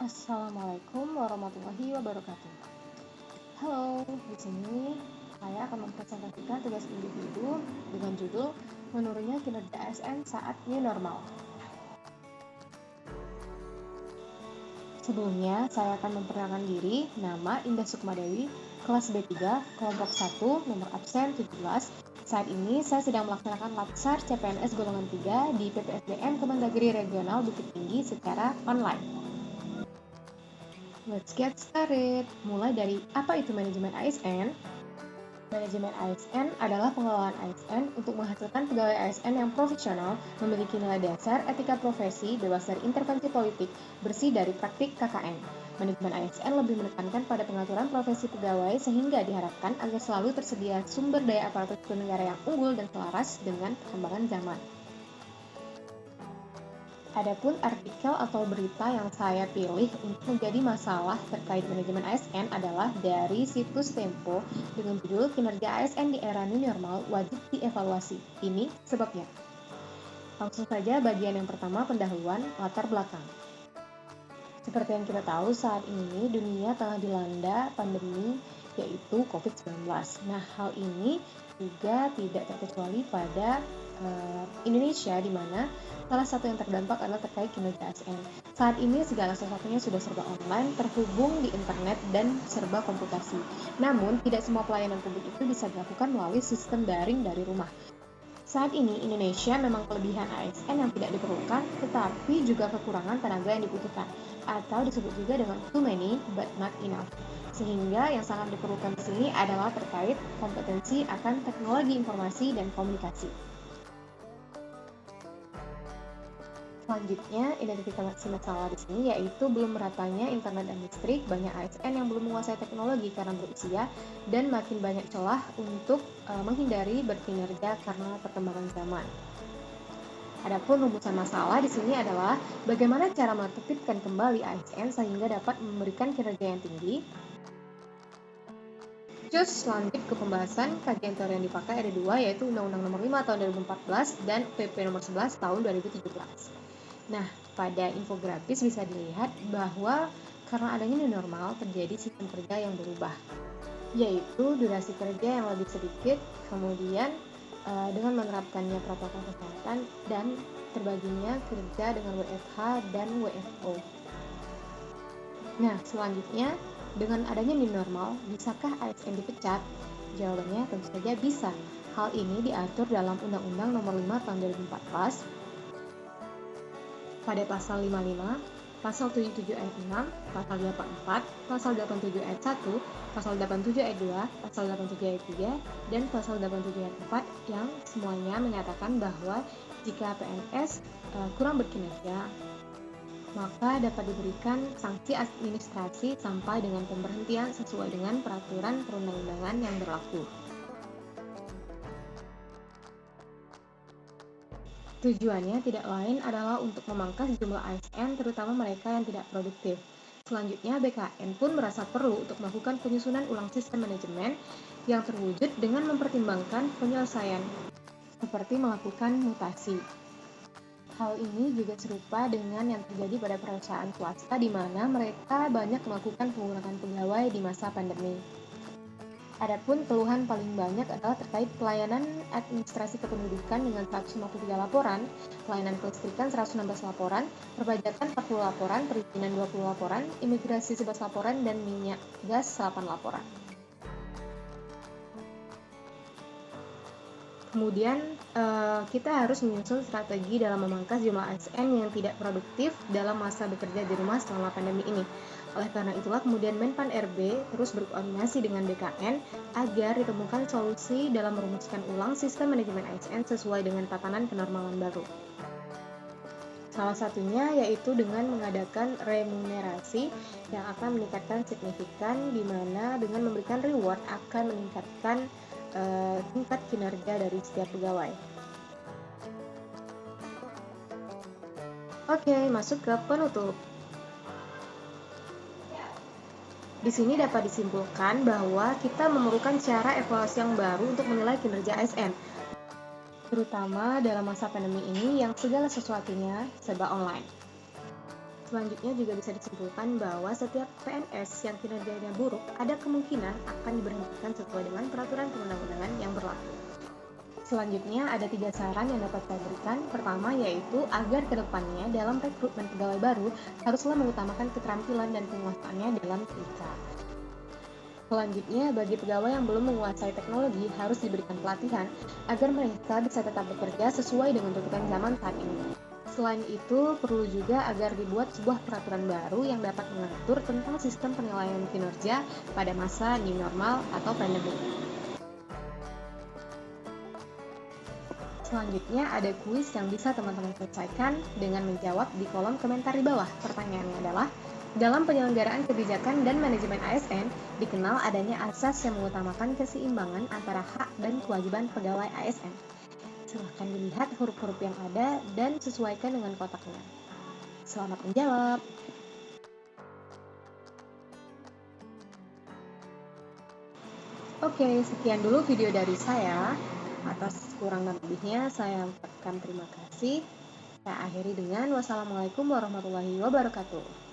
Assalamualaikum warahmatullahi wabarakatuh. Halo, di sini saya akan mempresentasikan tugas individu dengan judul Menurunnya Kinerja ASN Saat New Normal. Sebelumnya, saya akan memperkenalkan diri. Nama Indah Sukmadewi, kelas B3, kelompok 1, nomor absen 17. Saat ini saya sedang melaksanakan Latsar CPNS golongan 3 di PPSDM Kemendagri Regional Bukit Tinggi secara online. Let's get started. Mulai dari apa itu manajemen ASN? Manajemen ASN adalah pengelolaan ASN untuk menghasilkan pegawai ASN yang profesional, memiliki nilai dasar, etika profesi, bebas dari intervensi politik, bersih dari praktik KKN. Manajemen ASN lebih menekankan pada pengaturan profesi pegawai sehingga diharapkan agar selalu tersedia sumber daya aparatur negara yang unggul dan selaras dengan perkembangan zaman. Adapun artikel atau berita yang saya pilih untuk menjadi masalah terkait manajemen ASN adalah dari situs Tempo dengan judul Kinerja ASN di Era New Normal Wajib Dievaluasi. Ini sebabnya. Langsung saja bagian yang pertama, pendahuluan latar belakang. Seperti yang kita tahu, saat ini dunia tengah dilanda pandemi yaitu COVID-19. Nah, hal ini juga tidak terkecuali pada Indonesia, di mana salah satu yang terdampak adalah terkait kinerja ASN. Saat ini segala sesuatunya sudah serba online, terhubung di internet, dan serba komputasi. Namun, tidak semua pelayanan publik itu bisa dilakukan melalui sistem daring dari rumah. Saat ini, Indonesia memang kelebihan ASN yang tidak diperlukan, tetapi juga kekurangan tenaga yang dibutuhkan, atau disebut juga dengan too many but not enough. Sehingga yang sangat diperlukan di sini adalah terkait kompetensi akan teknologi informasi dan komunikasi. Selanjutnya, identifikasi masalah di sini yaitu belum meratanya internet dan listrik, banyak ASN yang belum menguasai teknologi karena berusia, dan makin banyak celah untuk menghindari berkinerja karena perkembangan zaman. Adapun rumusan masalah di sini adalah bagaimana cara menertibkan kembali ASN sehingga dapat memberikan kinerja yang tinggi. Cus, lanjut ke pembahasan kajian teori yang dipakai ada dua, yaitu Undang-Undang Nomor 5 Tahun 2014 dan PP Nomor 11 Tahun 2017. Nah, pada infografis bisa dilihat bahwa karena adanya new normal terjadi sistem kerja yang berubah, yaitu durasi kerja yang lebih sedikit, kemudian dengan menerapkannya protokol kesehatan dan terbaginya kerja dengan WFH dan WFO. Nah, selanjutnya, dengan adanya new normal, bisakah ASN dipecat? Jawabannya tentu saja bisa. Hal ini diatur dalam Undang-Undang Nomor 5 Tahun 2014 pada pasal 55, pasal 77 ayat 6, pasal 84, pasal 87 ayat 1, pasal 87 ayat 2, pasal 87 ayat 3, dan pasal 87 ayat 4 yang semuanya menyatakan bahwa jika PNS kurang berkinerja, maka dapat diberikan sanksi administrasi sampai dengan pemberhentian sesuai dengan peraturan perundang-undangan yang berlaku. Tujuannya tidak lain adalah untuk memangkas jumlah ASN, terutama mereka yang tidak produktif. Selanjutnya, BKN pun merasa perlu untuk melakukan penyusunan ulang sistem manajemen yang terwujud dengan mempertimbangkan penyelesaian, seperti melakukan mutasi. Hal ini juga serupa dengan yang terjadi pada perusahaan swasta, di mana mereka banyak melakukan pengurangan pegawai di masa pandemi. Adapun keluhan paling banyak adalah terkait pelayanan administrasi kependudukan dengan 153 laporan, pelayanan kelistrikan 116 laporan, perpajakan 40 laporan, perizinan 20 laporan, imigrasi 11 laporan, dan minyak gas 8 laporan. Kemudian kita harus menyusun strategi dalam memangkas jumlah ASN yang tidak produktif dalam masa bekerja di rumah selama pandemi ini. Oleh karena itulah kemudian Menpan RB terus berkoordinasi dengan BKN agar ditemukan solusi dalam merumuskan ulang sistem manajemen ASN sesuai dengan tatanan kenormalan baru. Salah satunya yaitu dengan mengadakan remunerasi yang akan meningkatkan signifikan, di mana dengan memberikan reward akan meningkatkan tingkat kinerja dari setiap pegawai. Oke, masuk ke penutup. Di sini dapat disimpulkan bahwa kita memerlukan cara evaluasi yang baru untuk menilai kinerja ASN, terutama dalam masa pandemi ini yang segala sesuatunya serba online. Selanjutnya juga bisa disimpulkan bahwa setiap PNS yang kinerjanya buruk ada kemungkinan akan diberhentikan sesuai dengan peraturan perundang-undangan yang berlaku. Selanjutnya ada 3 saran yang dapat saya berikan. Pertama yaitu agar kedepannya dalam rekrutmen pegawai baru haruslah mengutamakan keterampilan dan penguasaannya dalam TIK. Selanjutnya, bagi pegawai yang belum menguasai teknologi harus diberikan pelatihan agar mereka bisa tetap bekerja sesuai dengan tuntutan zaman saat ini. Selain itu, perlu juga agar dibuat sebuah peraturan baru yang dapat mengatur tentang sistem penilaian kinerja pada masa new normal atau pandemi. Selanjutnya ada kuis yang bisa teman-teman selesaikan dengan menjawab di kolom komentar di bawah. Pertanyaannya adalah, dalam penyelenggaraan kebijakan dan manajemen ASN, dikenal adanya asas yang mengutamakan keseimbangan antara hak dan kewajiban pegawai ASN. Silahkan dilihat huruf-huruf yang ada dan sesuaikan dengan kotaknya. Selamat menjawab! Oke, sekian dulu video dari saya. Atas kurang dan lebihnya, saya ucapkan terima kasih. Saya akhiri dengan wassalamualaikum warahmatullahi wabarakatuh.